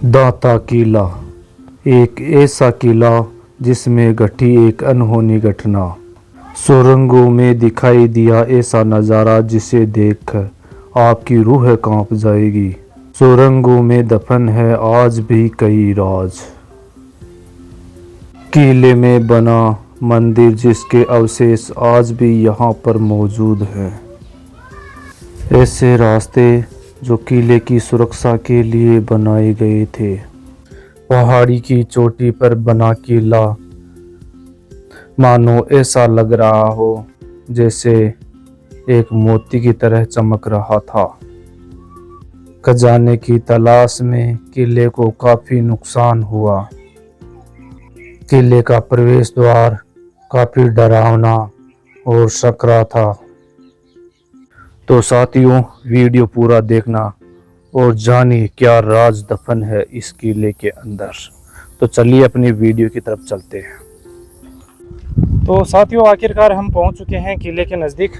दाता किला, एक ऐसा किला जिसमें घटी एक अनहोनी घटना। सुरंगों में दिखाई दिया ऐसा नज़ारा जिसे देखकर आपकी रूह कांप जाएगी। सुरंगों में दफन है आज भी कई राज। किले में बना मंदिर जिसके अवशेष आज भी यहाँ पर मौजूद हैं। ऐसे रास्ते जो किले की सुरक्षा के लिए बनाए गए थे। पहाड़ी की चोटी पर बना किला मानो ऐसा लग रहा हो जैसे एक मोती की तरह चमक रहा था। खजाने की तलाश में किले को काफी नुकसान हुआ। किले का प्रवेश द्वार काफी डरावना और सकरा था। तो साथियों, वीडियो पूरा देखना और जानिए क्या राज दफन है इस किले के अंदर। तो चलिए अपनी वीडियो की तरफ चलते हैं। तो साथियों, आखिरकार हम पहुंच चुके हैं किले के नज़दीक।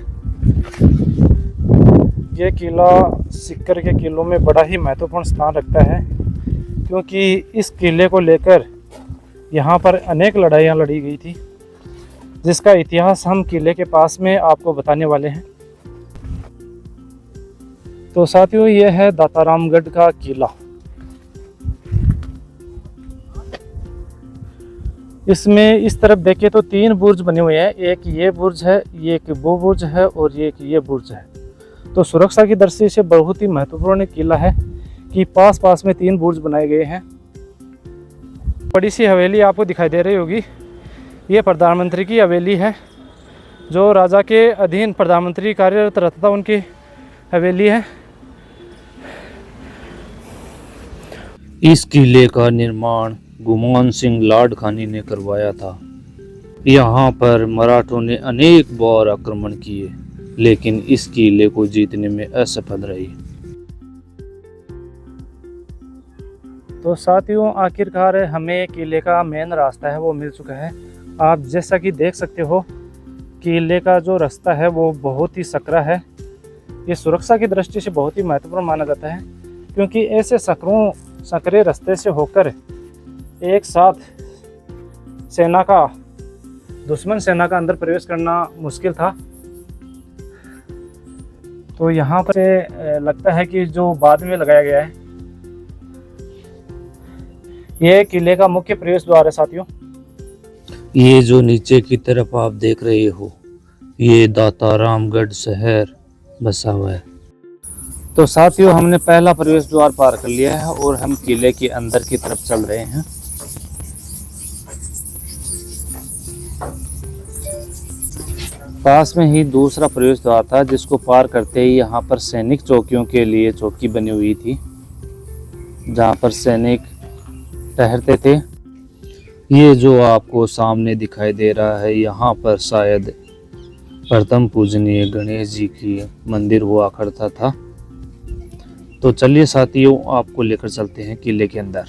ये किला सिक्कर के किलों में बड़ा ही महत्वपूर्ण स्थान रखता है, क्योंकि इस किले को लेकर यहाँ पर अनेक लड़ाइयाँ लड़ी गई थी, जिसका इतिहास हम किले के पास में आपको बताने वाले हैं। तो साथियों, यह है दातारामगढ़ का किला। इसमें इस तरफ देखें तो 3 बुर्ज बने हुए हैं। एक ये बुर्ज है, एक वो बुर्ज है और एक ये बुर्ज है। तो सुरक्षा की दृष्टि से बहुत ही महत्वपूर्ण किला है कि पास पास में 3 बुर्ज बनाए गए हैं। बड़ी सी हवेली आपको दिखाई दे रही होगी, ये प्रधानमंत्री की हवेली है। जो राजा के अधीन प्रधानमंत्री कार्यरत रहता था, उनकी हवेली है। इस किले का निर्माण गुमान सिंह लाडखानी ने करवाया था। यहाँ पर मराठों ने अनेक बार आक्रमण किए, लेकिन इस किले को जीतने में असफल रही। तो साथियों, आखिरकार हमें किले का मेन रास्ता है वो मिल चुका है। आप जैसा कि देख सकते हो, किले का जो रास्ता है वो बहुत ही सकरा है। ये सुरक्षा की दृष्टि से बहुत ही महत्वपूर्ण माना जाता है, क्योंकि ऐसे सकरे रास्ते से होकर एक साथ दुश्मन सेना का अंदर प्रवेश करना मुश्किल था। तो यहाँ पर लगता है कि जो बाद में लगाया गया है, ये किले का मुख्य प्रवेश द्वार है। साथियों, ये जो नीचे की तरफ आप देख रहे हो, ये दातारामगढ़ शहर बसा हुआ है। तो साथियों, हमने पहला प्रवेश द्वार पार कर लिया है और हम किले के अंदर की तरफ चल रहे हैं। पास में ही दूसरा प्रवेश द्वार था, जिसको पार करते ही यहाँ पर सैनिक चौकियों के लिए चौकी बनी हुई थी, जहाँ पर सैनिक ठहरते थे। ये जो आपको सामने दिखाई दे रहा है, यहाँ पर शायद प्रथम पूजनीय गणेश जी की मंदिर हुआ करता था। तो चलिए साथियों, आपको लेकर चलते हैं किले के अंदर।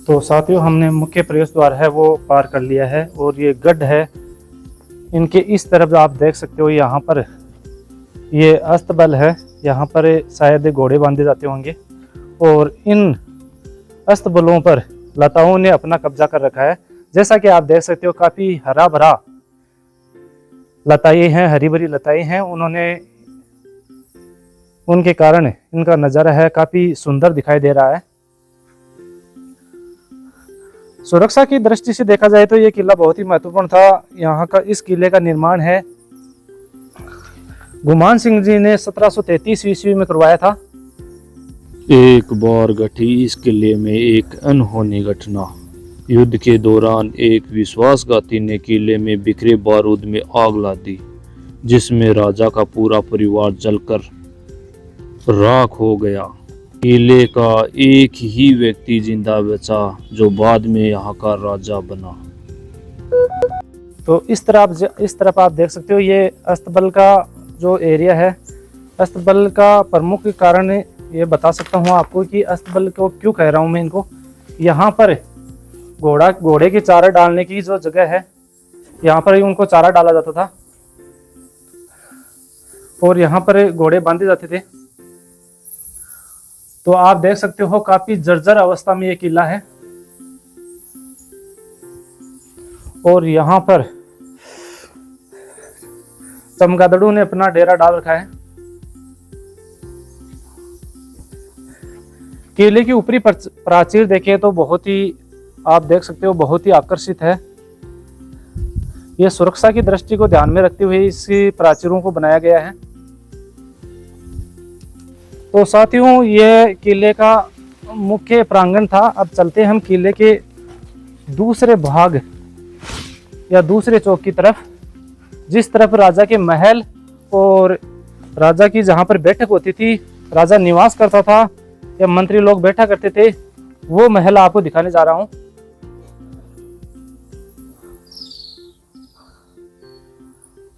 तो साथियों, हमने मुख्य प्रवेश द्वार है वो पार कर लिया है और ये गढ़ है। इनके इस तरफ आप देख सकते हो, यहाँ पर ये अस्तबल है। यहाँ पर शायद घोड़े बांधे जाते होंगे और इन अस्तबलों पर लताओं ने अपना कब्जा कर रखा है। जैसा कि आप देख सकते हो, काफ़ी हरा भरा लताएं हैं, हरी भरी लताएं हैं। उनके कारण इनका नज़ारा है काफ़ी सुंदर दिखाई दे रहा है। सुरक्षा की दृष्टि से देखा जाए तो ये किला बहुत ही महत्वपूर्ण था। यहाँ का इस किले का निर्माण है गुमान सिंह जी ने 1733 ईस्वी में करवाया था। एक बार घटी इस किले में एक अनहोनी घटना। युद्ध के दौरान एक विश्वासघाती ने किले में बिखरे बारूद में आग ला दी, जिसमें राजा का पूरा परिवार जलकर राख हो गया। किले का एक ही व्यक्ति जिंदा बचा, जो बाद में यहाँ का राजा बना। तो इस तरफ आप देख सकते हो, ये अस्तबल का जो एरिया है। अस्तबल का प्रमुख कारण ये बता सकता हूँ आपको कि अस्तबल को क्यों कह रहा हूँ मैं इनको। यहाँ पर घोड़े की चारा डालने की जो जगह है, यहाँ पर ही उनको चारा डाला जाता था। और यहाँ पर घोड़े बांधे जाते थे। तो आप देख सकते हो काफी जर्जर अवस्था में ये किला है। और यहाँ पर चमगादड़ों ने अपना डेरा डाल रखा है। किले की ऊपरी प्राचीर देखें तो बहुत ही, आप देख सकते हो, बहुत ही आकर्षित है। यह सुरक्षा की दृष्टि को ध्यान में रखते हुए इसी प्राचीरों को बनाया गया है। तो साथियों, यह किले का मुख्य प्रांगण था। अब चलते हैं हम किले के दूसरे भाग या दूसरे चौक की तरफ, जिस तरफ राजा के महल और राजा की जहां पर बैठक होती थी, राजा निवास करता था या मंत्री लोग बैठा करते थे, वो महल आपको दिखाने जा रहा हूं।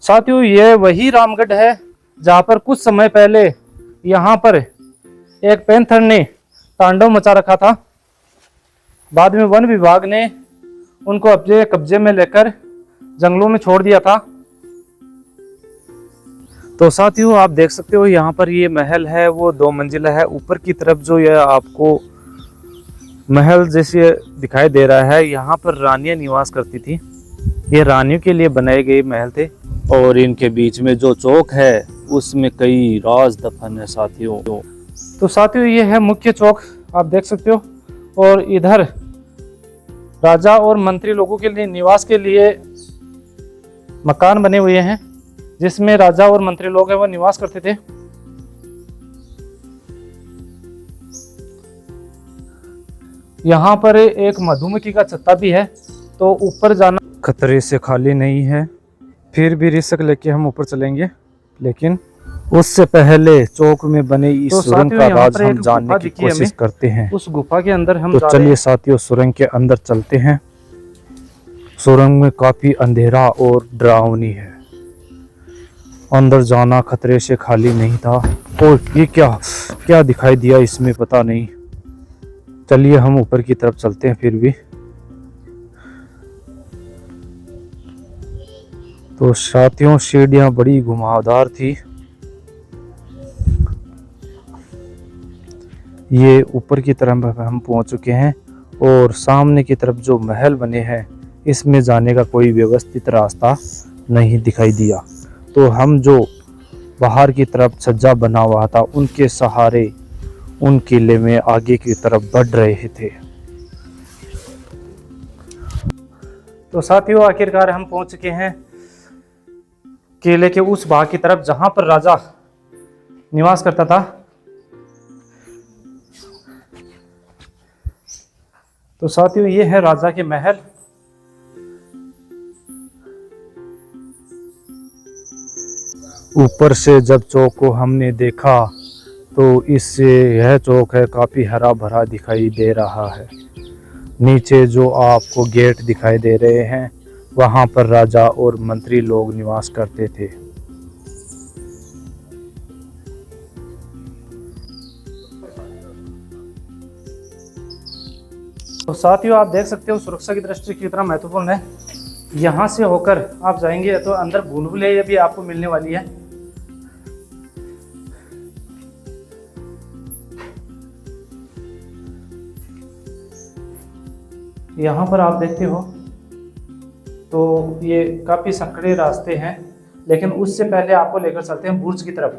साथियों, यह वही रामगढ़ है जहां पर कुछ समय पहले यहाँ पर एक पैंथर ने तांडव मचा रखा था। बाद में वन विभाग ने उनको अपने कब्जे में लेकर जंगलों में छोड़ दिया था। तो साथियों, आप देख सकते हो यहाँ पर ये महल है, वो 2 मंजिला है। ऊपर की तरफ जो यह आपको महल जैसे दिखाई दे रहा है, यहाँ पर रानियां निवास करती थी। ये रानियों के लिए बनाए गए महल थे। और इनके बीच में जो चौक है उसमें कई राज दफन है साथियों। तो साथियों, ये है मुख्य चौक, आप देख सकते हो। और इधर राजा और मंत्री लोगों के लिए निवास के लिए मकान बने हुए हैं, जिसमें राजा और मंत्री लोग हैं वो निवास करते थे। यहाँ पर एक मधुमक्खी का छत्ता भी है, तो ऊपर जाना खतरे से खाली नहीं है। फिर भी रिस्क लेके हम ऊपर चलेंगे, लेकिन उससे पहले चौक में बने इस तो सुरंग का राज हम जानने की कोशिश करते हैं। उस गुफा के अंदर हम तो चलिए साथियों, सुरंग के अंदर चलते हैं। सुरंग में काफी अंधेरा और डरावनी है। अंदर जाना खतरे से खाली नहीं था। और ये क्या दिखाई दिया इसमें, पता नहीं। चलिए हम ऊपर की तरफ चलते हैं फिर भी। तो साथियों, सीढ़ियां बड़ी घुमावदार थी। ये ऊपर की तरफ हम पहुंच चुके हैं और सामने की तरफ जो महल बने हैं, इसमें जाने का कोई व्यवस्थित रास्ता नहीं दिखाई दिया। तो हम जो बाहर की तरफ छज्जा बना हुआ था, उनके सहारे उन किले में आगे की तरफ बढ़ रहे थे। तो साथियों, आखिरकार हम पहुंच चुके हैं किले के उस भाग की तरफ जहां पर राजा निवास करता था। तो साथियों, ये है राजा के महल। ऊपर से जब चौक को हमने देखा तो इससे यह चौक है काफी हरा भरा दिखाई दे रहा है। नीचे जो आपको गेट दिखाई दे रहे हैं, वहां पर राजा और मंत्री लोग निवास करते थे। तो साथियों, आप देख सकते हो सुरक्षा की दृष्टि कितना महत्वपूर्ण है। यहाँ से होकर आप जाएंगे तो अंदर भूल भुलैया भी आपको मिलने वाली है। यहाँ पर आप देखते हो तो ये काफ़ी संकरे रास्ते हैं, लेकिन उससे पहले आपको लेकर चलते हैं बुर्ज की तरफ।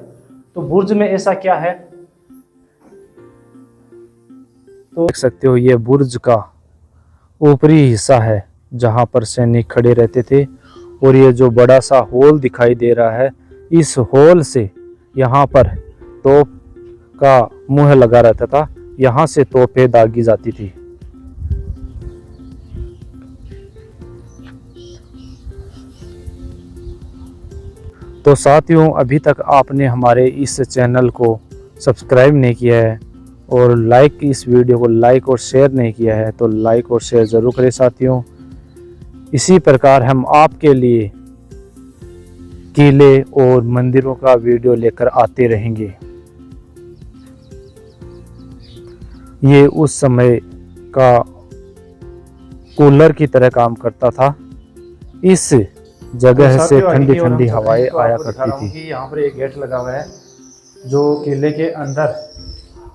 तो बुर्ज में ऐसा क्या है, तो देख सकते हो ये बुर्ज का ऊपरी हिस्सा है जहां पर सैनिक खड़े रहते थे। और ये जो बड़ा सा हॉल दिखाई दे रहा है, इस हॉल से यहाँ पर तोप का मुंह लगा रहता था। यहाँ से तोपें दागी जाती थी। तो साथियों, अभी तक आपने हमारे इस चैनल को सब्सक्राइब नहीं किया है और इस वीडियो को लाइक और शेयर नहीं किया है, तो लाइक और शेयर ज़रूर करें साथियों। इसी प्रकार हम आपके लिए किले और मंदिरों का वीडियो लेकर आते रहेंगे। ये उस समय का कूलर की तरह काम करता था। इस जगह तो से साथियों, ठंडी आगे की ओर हम ठंडी चल रहे हवाएं हैं, तो आया आपको दिखा करती रहा हूँ थी। कि यहाँ पर एक गेट लगा हुआ है जो किले के अंदर,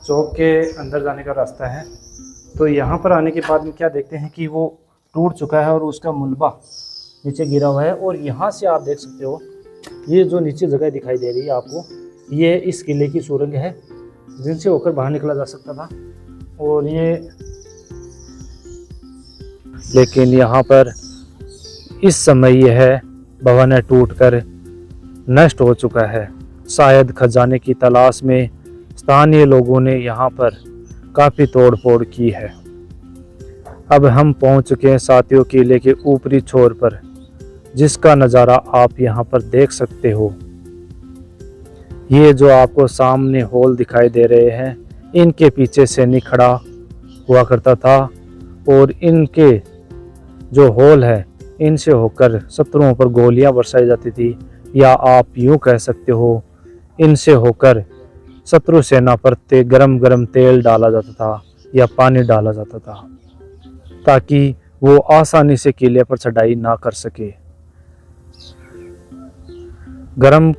चौक के अंदर जाने का रास्ता है। तो यहाँ पर आने के बाद में क्या देखते हैं कि वो टूट चुका है और उसका मलबा नीचे गिरा हुआ है। और यहाँ से आप देख सकते हो, ये जो नीचे जगह दिखाई दे रही है आपको, ये इस किले की सुरंग है जिनसे होकर बाहर निकला जा सकता था। और ये लेकिन यहाँ पर इस समय यह भवन टूटकर नष्ट हो चुका है। शायद खजाने की तलाश में स्थानीय लोगों ने यहाँ पर काफ़ी तोड़फोड़ की है। अब हम पहुँच चुके हैं साथियों किले के ऊपरी छोर पर, जिसका नज़ारा आप यहाँ पर देख सकते हो। ये जो आपको सामने हॉल दिखाई दे रहे हैं, इनके पीछे सैनिक खड़ा हुआ करता था और इनके जो हॉल है, इनसे होकर शत्रुओं पर गोलियां बरसाई जाती थी, या आप यूं कह सकते हो इनसे होकर शत्रु सेना पर गरम गरम तेल डाला जाता था या पानी डाला जाता था, ताकि वो आसानी से किले पर चढ़ाई ना कर सके। गरम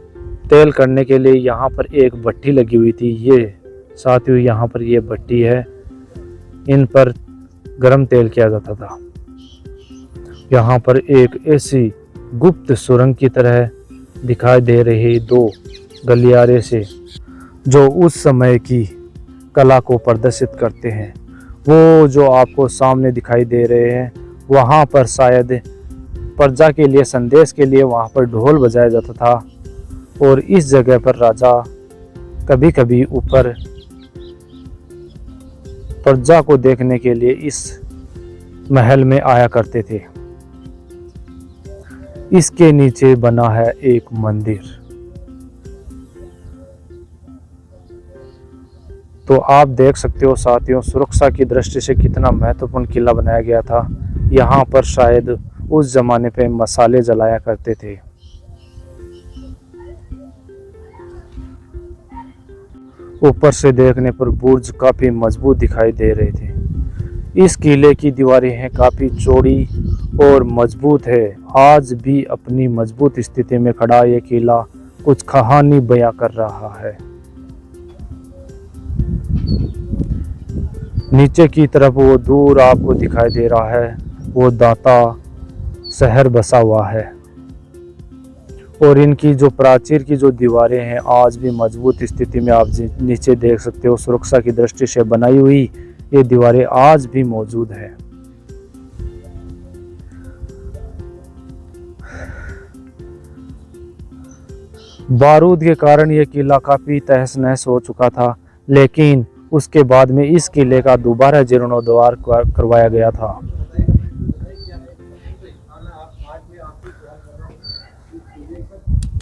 तेल करने के लिए यहाँ पर एक भट्टी लगी हुई थी। ये साथियों यहाँ पर ये भट्टी है, इन पर गरम तेल किया जाता था। यहाँ पर एक ऐसी गुप्त सुरंग की तरह दिखाई दे रही दो गलियारे से, जो उस समय की कला को प्रदर्शित करते हैं। वो जो आपको सामने दिखाई दे रहे हैं, वहाँ पर शायद प्रजा के लिए, संदेश के लिए वहाँ पर ढोल बजाया जाता था। और इस जगह पर राजा कभी कभी ऊपर प्रजा को देखने के लिए इस महल में आया करते थे। इसके नीचे बना है एक मंदिर। तो आप देख सकते हो साथियों, सुरक्षा की दृष्टि से कितना महत्वपूर्ण किला बनाया गया था। यहाँ पर शायद उस जमाने पे मसाले जलाया करते थे। ऊपर से देखने पर बुर्ज काफी मजबूत दिखाई दे रहे थे। इस किले की दीवारें हैं काफी चौड़ी और मजबूत है। आज भी अपनी मजबूत स्थिति में खड़ा ये किला कुछ कहानी बयां कर रहा है। नीचे की तरफ वो दूर आपको दिखाई दे रहा है, वो दाता शहर बसा हुआ है। और इनकी जो प्राचीर की जो दीवारें हैं, आज भी मजबूत स्थिति में आप नीचे देख सकते हो। सुरक्षा की दृष्टि से बनाई हुई ये दीवारें आज भी मौजूद है। बारूद के कारण यह किला काफी तहस नहस हो चुका था, लेकिन उसके बाद में इस किले का दोबारा जीर्णोद्धार करवाया गया था।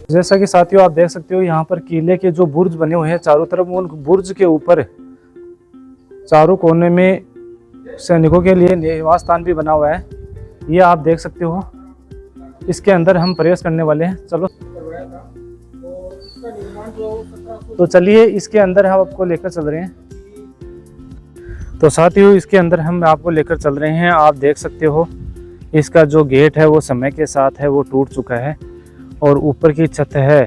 जैसा कि साथियों आप देख सकते हो, यहाँ पर किले के जो बुर्ज बने हुए हैं चारों तरफ, उन बुर्ज के ऊपर चारों कोने में सैनिकों के लिए निवास स्थान भी बना हुआ है। ये आप देख सकते हो। इसके अंदर हम प्रवेश करने वाले हैं। चलो तो चलिए, इसके अंदर हम आपको लेकर चल रहे हैं। तो साथियों, इसके अंदर हम आपको लेकर चल रहे हैं। आप देख सकते हो इसका जो गेट है वो समय के साथ है वो टूट चुका है, और ऊपर की छत है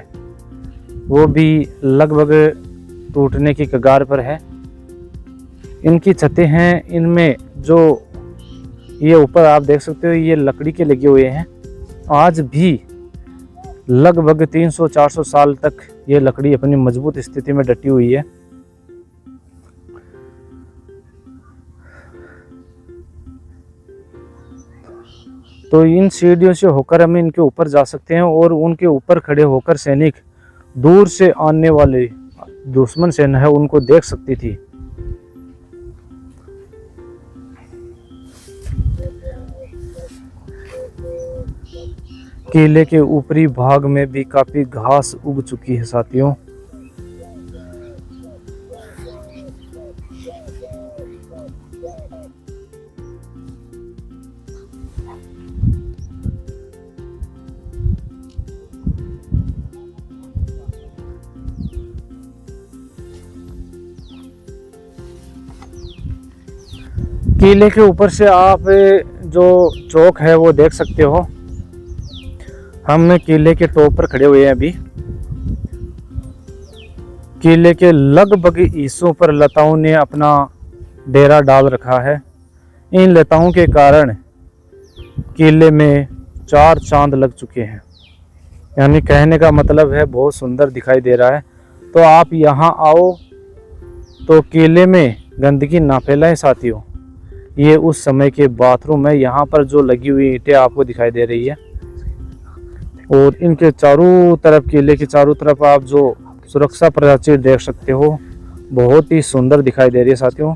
वो भी लगभग टूटने की कगार पर है। इनकी छतें हैं, इनमें जो ये ऊपर आप देख सकते हो ये लकड़ी के लगे हुए हैं। आज भी लगभग 300-400 साल तक ये लकड़ी अपनी मजबूत स्थिति में डटी हुई है। तो इन सीढ़ियों से होकर हम इनके ऊपर जा सकते हैं, और उनके ऊपर खड़े होकर सैनिक दूर से आने वाले दुश्मन सेना है उनको देख सकती थी। किले के ऊपरी भाग में भी काफी घास उग चुकी है साथियों। किले के ऊपर से आप जो चौक है वो देख सकते हो। हम किले के टॉप पर खड़े हुए हैं अभी। किले के लगभग हिस्सों पर लताओं ने अपना डेरा डाल रखा है। इन लताओं के कारण किले में 4 चांद लग चुके हैं, यानी कहने का मतलब है बहुत सुंदर दिखाई दे रहा है। तो आप यहाँ आओ तो किले में गंदगी ना फैलाएं साथियों। ये उस समय के बाथरूम है। यहाँ पर जो लगी हुई ईंटें आपको दिखाई दे रही है, और इनके चारों तरफ, किले के चारों तरफ आप जो सुरक्षा प्राचीर देख सकते हो, बहुत ही सुंदर दिखाई दे रही है साथियों।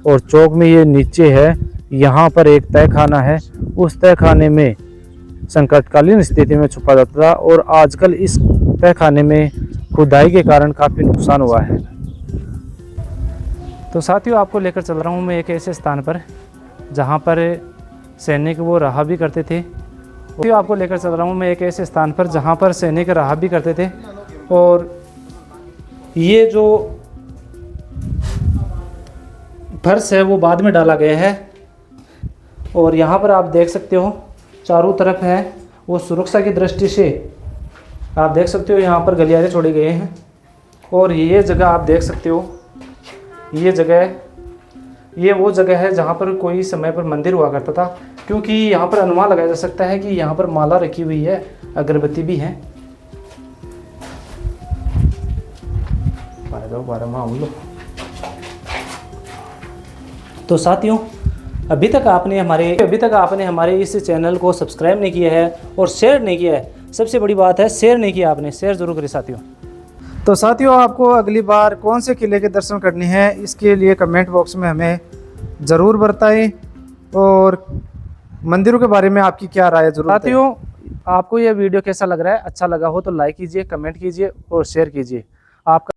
और चौक में ये नीचे है, यहाँ पर एक तहखाना है। उस तहखाने में संकटकालीन स्थिति में छुपा जाता था, और आजकल इस तहखाने में खुदाई के कारण काफ़ी नुकसान हुआ है। तो साथियों, आपको लेकर चल रहा हूँ मैं एक ऐसे स्थान पर जहाँ पर सैनिक वो रहा भी करते थे। आपको लेकर चल रहा हूँ मैं एक ऐसे स्थान पर जहाँ पर सैनिक रहा भी करते थे। और ये जो फर्श है वो बाद में डाला गया है। और यहाँ पर आप देख सकते हो चारों तरफ है वो सुरक्षा की दृष्टि से आप देख सकते हो यहाँ पर गलियारे छोड़े गए हैं। और ये जगह आप देख सकते हो, ये वो जगह है जहाँ पर कोई समय पर मंदिर हुआ करता था, क्योंकि यहाँ पर अनुमान लगाया जा सकता है कि यहाँ पर माला रखी हुई है, अगरबत्ती भी है। तो साथियों, अभी तक आपने हमारे इस चैनल को सब्सक्राइब नहीं किया है और शेयर नहीं किया है। सबसे बड़ी बात है, शेयर नहीं किया आपने, शेयर जरूर करें साथियों। तो साथियों, आपको अगली बार कौन से किले के दर्शन करने हैं इसके लिए कमेंट बॉक्स में हमें ज़रूर बताएं, और मंदिरों के बारे में आपकी क्या राय है जरूर। साथियों, आपको यह वीडियो कैसा लग रहा है? अच्छा लगा हो तो लाइक कीजिए, कमेंट कीजिए और शेयर कीजिए। आपका